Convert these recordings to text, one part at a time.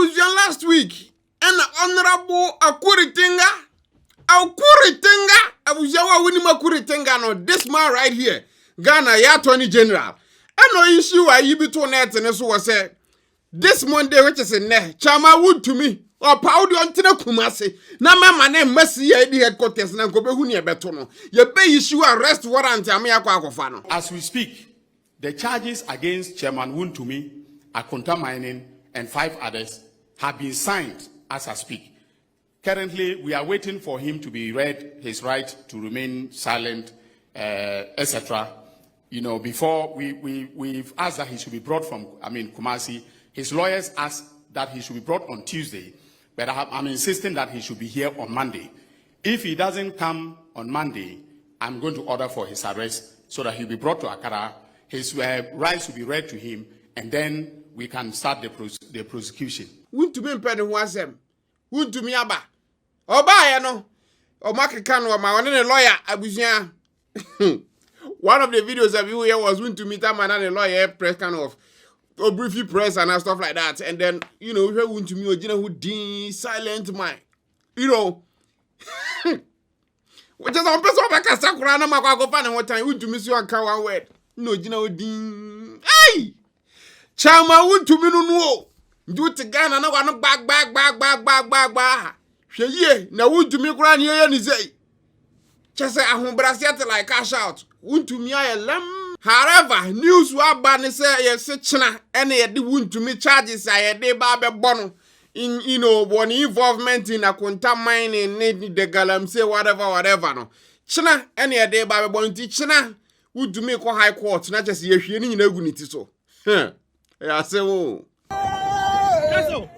Abuja last week, and Honorable Akuritinga, Abuja wa winning Akuritinga no this man right here, Ghana ya Attorney General. And no issue why you be to net and so was said. This Monday, which is in there, Chama Wontumi, or Paudi on Tina Kumasi, na my name Messi CID headquarters, and go be betono. You pay issue arrest warrant, Amia. As we speak, the charges against Chairman Wontumi, Akonta Mining, and 5 others have been signed as I speak. Currently, we are waiting for him to be read his right to remain silent, etc. You know, before we've asked that he should be brought from, Kumasi. His lawyers asked that he should be brought on Tuesday, but I'm insisting that he should be here on Monday. If he doesn't come on Monday, I'm going to order for his arrest so that he'll be brought to Accra. His rights will be read to him, and then we can start the prosecution. Wontumi mpede ho asem. Wontumi aba. Oba ya no. O makeka no ma one ne lawyer abusia. One of the videos of you here was Wontumi that man and a lawyer press kind of briefly press and stuff like that. And then, you know, we Wontumi ojina who din silent man. You know. Which is on person back sakura na makwa go fan one time Wontumi so anka one word. No ojina odin. Hey! Chama Wontumi no. Do to Ghana na wa no back. Hwe ye na Wontumi kura ne ye ni say. Chese ahombrasiate like cash out. Wontumi ayelem. However, news wa ba ne say ye se china ene ye de Wontumi charges aye de ba be bono in one involvement in Akonta Mining the galamsey whatever no. China ene ye de ba be bono ti china Wontumi ko high court na chese ye hwie ni nyina gu ni ti so. Ya say wo. What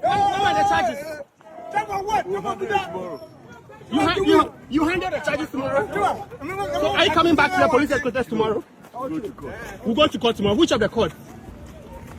are the charges? You handle the charges tomorrow? So are you coming back to the police headquarters tomorrow? We'll go to court tomorrow. Which of the court?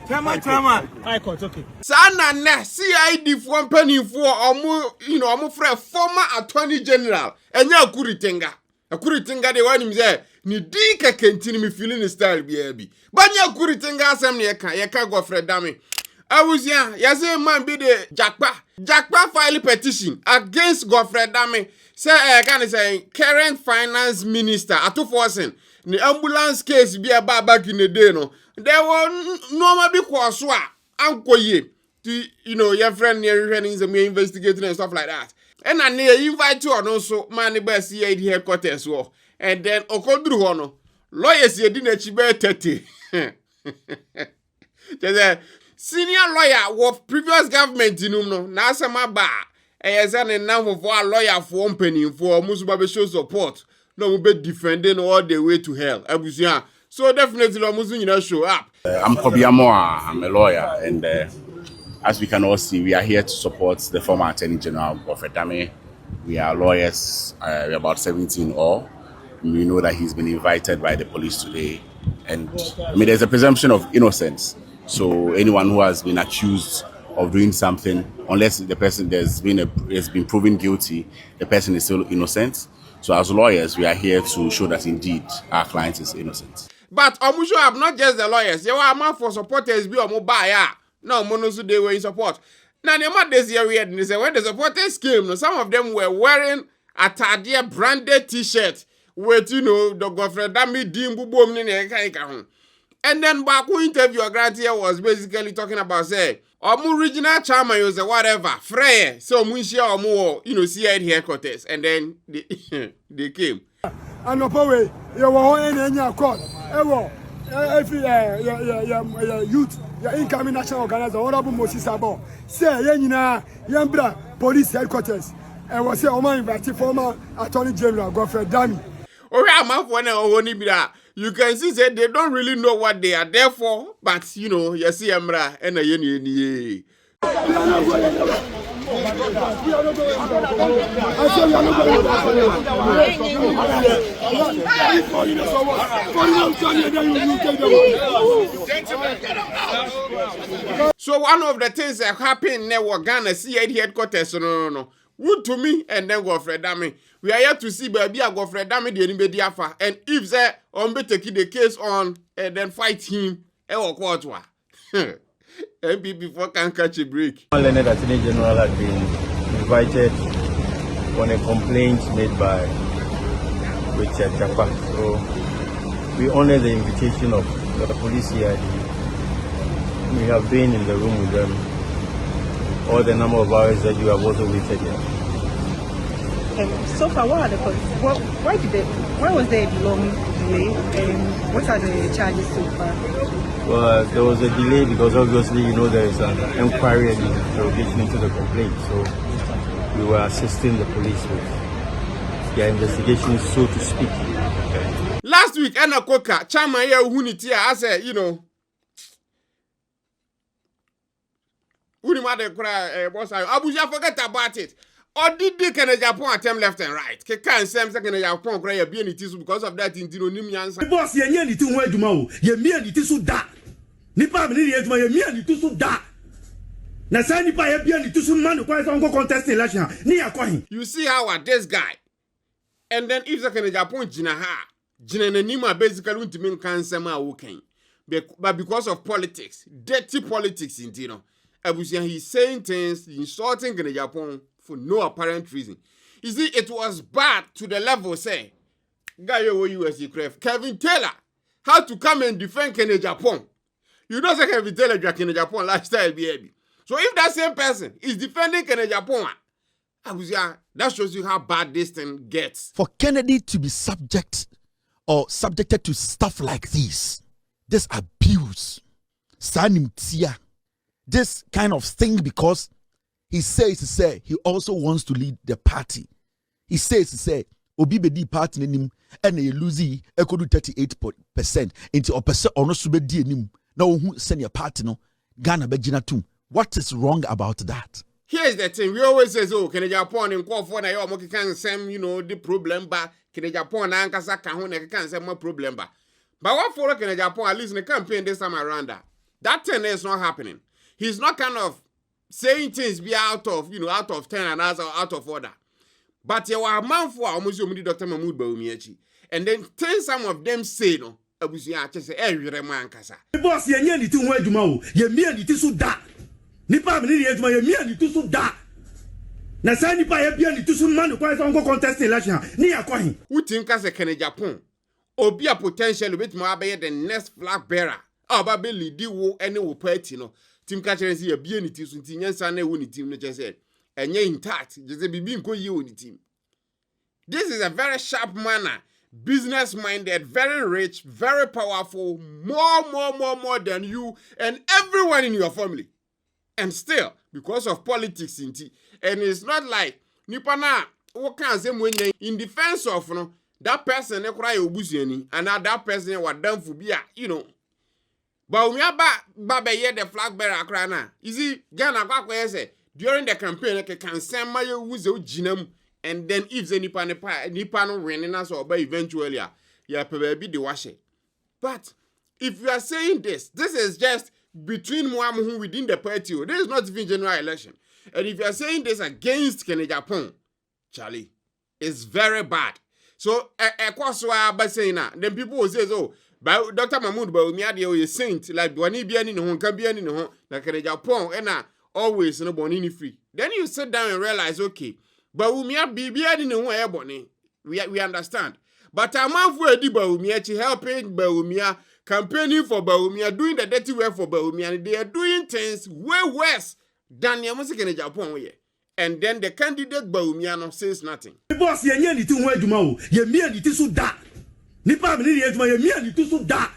Chairman. High court, okay. Sana na CID for penny for omo friend former Attorney General. Enya Akuritinga. Akuritinga de one him say ni di ka kentini me feeling style bi. Banya Akuritinga asem ne ye ka Godfred dame. Awusia, yase man be the Jakpa file petition against Godfred dame. Say can say current finance minister atoforsen the ambulance case be about back in the day no. There were normal be so ankoye to your friend near investigating and stuff like that. And I invite you on also man be CID headquarters wo. And then okodru ho no lawyers ye di na chibe 30. Senior lawyer of previous government no na asema ba eyese now for a lawyer for company for musuba be show support no we be defending all the way to hell abusia. So definitely musu nyina show up. I'm Kobiamoa, I'm a lawyer, and as we can all see, we are here to support the former Attorney General Godfred Dame. We are lawyers, we're about 17 all. We know that he's been invited by the police today, and there's a presumption of innocence. So anyone who has been accused of doing something, unless the person has been proven guilty, the person is still innocent. So as lawyers, we are here to show that indeed our client is innocent. But show up not just the lawyers. There were a man for supporters be buyer. No, monosu they were in support. Now the man this year weird. They say when the supporters came, some of them were wearing a Tadia branded T-shirt with the Godfred Dame Dimbu Boom in the. And then Baku interview Grantia was basically talking about say original chairman was whatever Frey so Munshia or more CID headquarters, and then they came. And no way you were in any court. If youth, your incoming national organizer, Honorable Moses Abo, say Yambra police headquarters, and was say Oma invited former Attorney General Godfred Dame. You can see that they don't really know what they are there for, but you see Amra and a yeni. So one of the things that happened in Ghana CID headquarters, no. Wontumi and then Godfred Dame. We are here to see baby Godfred Dame the anybody afa. And if they take the case on and then fight him, court. MP before can catch a break. One learned Attorney General had been invited on a complaint made by Richard Japa. So we honor the invitation of the police CID. We have been in the room with them all the number of hours that you have also waited here. So far, what are the why was there a long delay, and what are the charges so far? Well, there was a delay because obviously, there is an inquiry and interrogation into the complaint. So we were assisting the police with their investigation, so to speak. Okay. Last week, Anna Koka, Chama here, Huniti, I said, Unimade cry, boss, Abuja forget about it. Or did they can Japan attempt left and right? Can Sam second Japan cry a BNT because of that in Nimians. The boss, ye ni tu we duma, ye mi ni tu da. Nipa mi ni ye duma, ye mi ni tu da. Na sa nipa ye bi ni tu man ko so contest election. Ni akwahin. You see how this guy. And then if second Japan jina ha, jina nima basically Wontumi kan Sam a woken. But because of politics, dirty politics in Tino. He's saying things, insulting in Japan for no apparent reason. You see, it was bad to the level, say, Kevin Taylor had to come and defend Kenya Japan. You don't say Kevin Taylor Kenya Japan lifestyle, baby. So if that same person is defending Kenya Japan, that shows you how bad this thing gets. For Kennedy to be subjected to stuff like this abuse, sanimtia, this kind of thing, because he says he also wants to lead the party. He says obi bedi party nim and you lose e could do 38% into a person or no subedi nim now who send your party no Ghana begina tum. What is wrong about that? Here's the thing. We always say, Kenya Japan and call for na moki can same, the problem ba Kenya Japan na ankasa kan ho na can same more problem ba. But what for Kenya Japan at least in the campaign this time around that thing is not happening. He's not kind of saying things be out of 10 and out of order. But you are a man for almost you Dr. Mahmoud Bawumia. And then some of them say no. Abusia just say man kasa. The boss ye ni tu we duma o. Ye mi ni tu so da. Nipa mi ni ye duma ye mi ni tu so da. Na sa nipa ye bia ni tu so man ko so contest election. Ni akwahin. Who think as a Kenya Japan? Obi a potential bit more be the next flag bearer. Oba lead wo any wo party no. Team catcher see a BNT so nyansa na wo ni team no just said enye intact just bibi nko yi wo ni team. This is a very sharp manner, business minded, very rich, very powerful, more than you and everyone in your family. And still because of politics in tea, and it's not like nipa na what can say when in defense of that person e cry obusuani and that person was done for be but we ba the flag bearer akra na. You see, Ghana kwa say during the campaign can send my wuzo jinam and then if the nipa no winning us or eventually baby the wash. But if you are saying this is just between Muamu within the party. This is not even general election. And if you are saying this against Kenya Japan, Charlie, it's very bad. So then people will say but Dr. Mahmoud Bawumia is saint like Boni Biani no can be any no like Japan and always no boni free. Then you sit down and realize okay, Bawumia Biani no way boni. We understand. But I'm out for Bawumia helping Bawumia, campaigning for Bawumia, doing the dirty work for Bawumia, and they are doing things way worse than the music in Japan. And then the candidate Bawumia says nothing. The boss ye ni tu we duma o, ye mi ni tu so da. Nipa mi ni ye duma ye mi ni tu so da.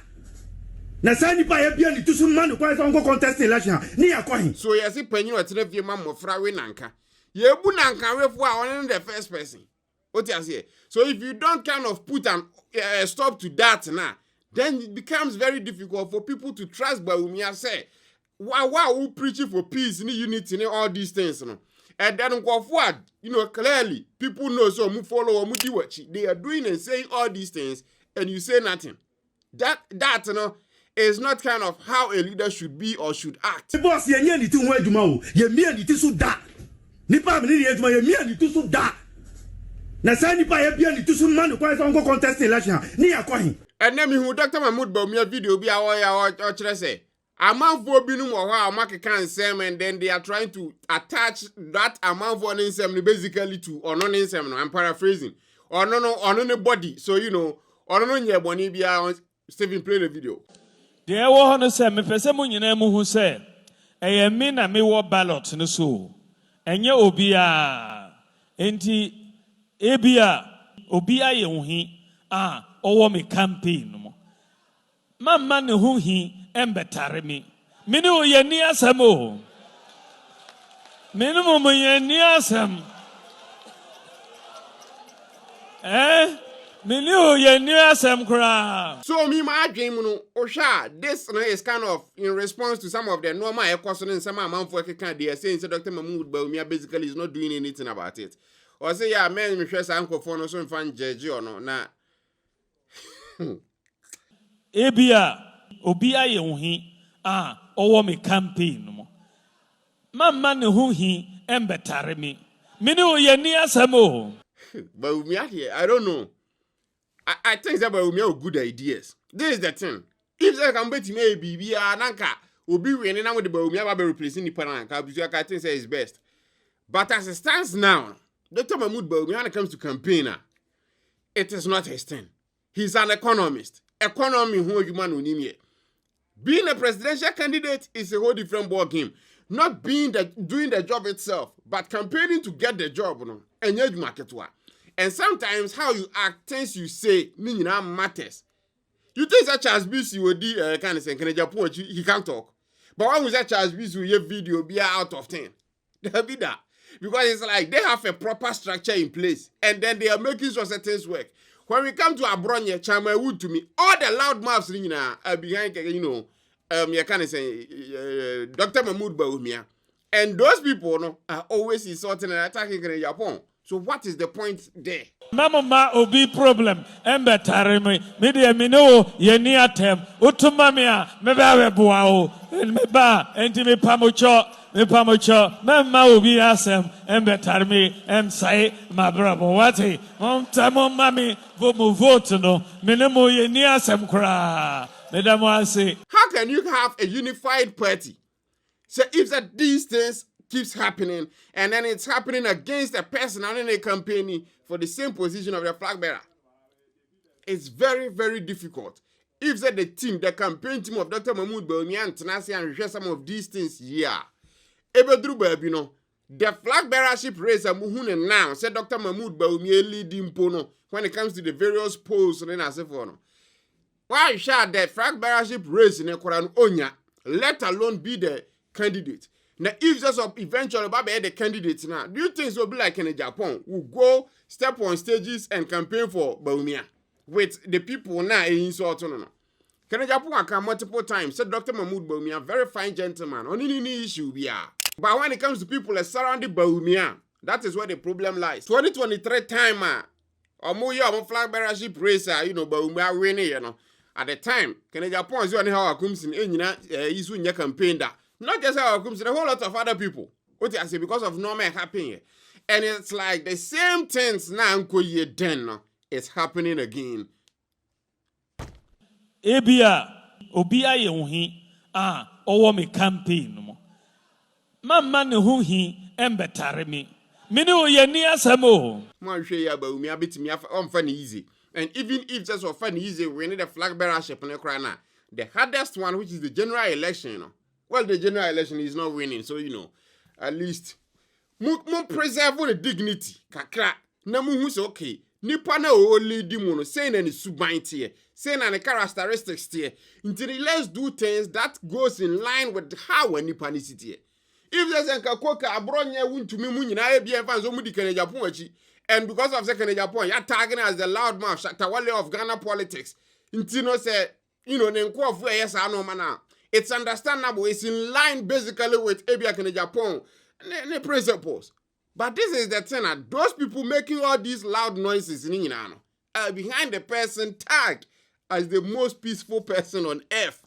Na sa nipa ye bia ni tu so man ko so contest election ni akwahin. So ye say panyin o tere fie ma mofra we nanka. Ye bu nanka we fo a on the first person. What you say? So if you don't kind of put an stop to that now, then it becomes very difficult for people to trust Bawumia say, wow, who preaching for peace, unity, all these things, And then go forward, clearly, people know so move follow or move watch. They are doing and saying all these things, and you say nothing. That is not kind of how a leader should be or should act. The boss ye ni tu we duma o, ye mi ni tu so da. Nipa mi ni ye duma ye mi ni tu so da. Na sa nipa ye bia ni tu so man ko so contest election ni akwahin. And then me who Dr. Mahmoud Bawumia video bi a o kire say amanfo binum wo ha makeka nsem, and then they are trying to attach that amanfo nsem basically to ono nsem no. I'm paraphrasing. Ono no body. So you know, ono no nye boni bia. Stephen, play the video. There was no say me pese mo nyina mu hu say eye me na me wo ballot no so enye obia enti ebia obia ye hu hi owo me campaign no mamma ne hu hi embetare me ne o ye ni asam o me no mo ye ni asam So me my dream no Osha, this is kind of in response to some of the normal question and some amount for can they are saying Dr. Mahmoud Bawumia basically is not doing anything about it. Or say yeah, man, me share uncle for no so fan judge or no na ebia obia ye hu hi owo me campaign no mamma ne hu hi embetare me ne o ye ni asam o Bawumia here, I don't know. I think that Bawumia have good ideas. This is the thing. If they can bet me BB nanka obi winning now with the Bawumia be replacing the Pananka because I think say is best. But as it stands now, Dr. Mahmoud Bawumia when it comes to campaigner, it is not his thing. He's an economist. Economy who you man unimie. Being a presidential candidate is a whole different ball game. Not doing the job itself, but campaigning to get the job, no. And you market one. And sometimes how you act, things you say, matters. You think that Charles BC would kind of say, he can't talk. But when we say Charles BC will your video be out of 10? They'll be that. Because it's like they have a proper structure in place. And then they are making sure certain things work. When we come to Abronye, Chama Wontumi, all the loud mouths are behind, you kind of say, Dr. Mahmoud Bawumia. And those people no, are always insulting and attacking in Japan. So what is the point there? Mama obi problem embetare me de me no ye ni atem utuma me a me ba we boa o me ba enti me pamocho mama obi asem embetare me emsai mabrabo wati montamo mami vo vote no me ne mo ye ni asem kra me da mo ase. How can you have a unified party? So if that these things keeps happening, and then it's happening against a person in a campaign for the same position of the flag bearer, it's very, very difficult. If that the campaign team of Dr. Mahmoud Bawumia and Tanasi and share some of these things here, the flag bearership race muhune now said Dr. Mahmoud Bawumia leading pono when it comes to the various polls and as if no. Why shall the flag bearership race in a Quran onya, let alone be the candidate? Now, if just eventually Baba the candidates now, do you think it will be like in Japan? We'll go step on stages and campaign for Bawumia with the people now in sort of no. Can Japan come multiple times? Said Dr. Mahmoud Bawumia, very fine gentleman. On any issue we are. But when it comes to people that surrounding Bawumia, that is where the problem lies. 2023 time, or flag bearership race, Bawumia winning, At the time, can Japan is only how comes in is when you campaign that. Not just our groups, a whole lot of other people. What I say because of normal happening. And it's like the same things now it's happening again. Ebia obia ye hu hi owo me campaign mo. Mamma ne hu hi embetare me. Me ne o ye ni asam o. Man hwe ya Bawumia betimi amfa ne easy. And even if just for fun easy we need the flag bearership in Ukraine. The hardest one, which is the general election, well, the general election is not winning, so at least mo preserve the dignity. Kakra na mu hu say okay. Nipa na o lead mu no say na ni suban tie, say na the characteristics tie. Until let's do things that goes in line with how nipa ni sitie. If there's a kakoka abronye Wontumi mu nyina e bia fan so mu di kan Japan achi, and because of second Japan, you're tagging as the loudmouth Shaktawale of Ghana politics. Until no say nenko of yes I know man. It's understandable. It's in line basically with Ebia in Japan the principles. But this is the thing that those people making all these loud noises in behind the person tagged as the most peaceful person on earth.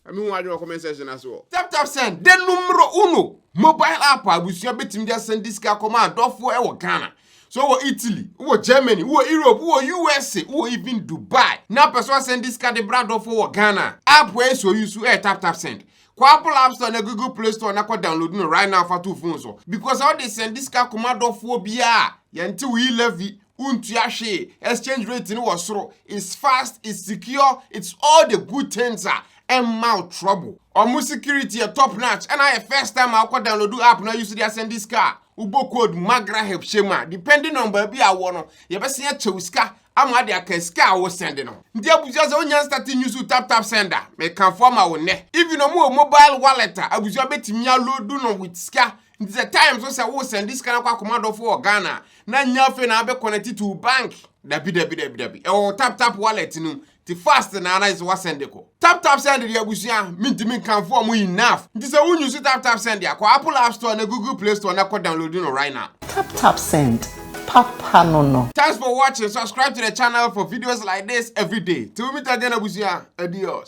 I mean, what your comment section as well. Tap send. The numero uno mobile app. We should be just send this car command. Don't for Ghana. So wo Italy, wo Germany, wo Europe, wo USA, wo even Dubai. Now person send this card the brand of for Ghana. App where so use tap send. Kwa Apple App Store na Google Play Store na kwa download no right now for two phones so. Because how they send this card command of for bia. Yanti we levy untuashe exchange rate no was so. It's fast, it's secure, it's all the good things are. And mouth trouble. Omu security a top notch. And I first time I could download the app now use the send this car. Ubo code Magraheb Shema. Depending on baby I want. You better see a chewska. I'm at the Kaska I was sending on. Dear Bujas only starting use to tap sender. May conform our neck. If you know more mobile wallet, I was your bet me load do no with ska. It's a time so I will send this kind of command for Ghana. Now nothing I be connected to bank. Dabi. Or tap wallet no. The fast na is what send the call. Tap send the abusia mean can form enough. This is a when you see tap send the Apple App Store and Google Play Store na ko downloading right now. Tap send. Papa no. Thanks for watching. Subscribe to the channel for videos like this every day. Till we meet again abusia. Adios.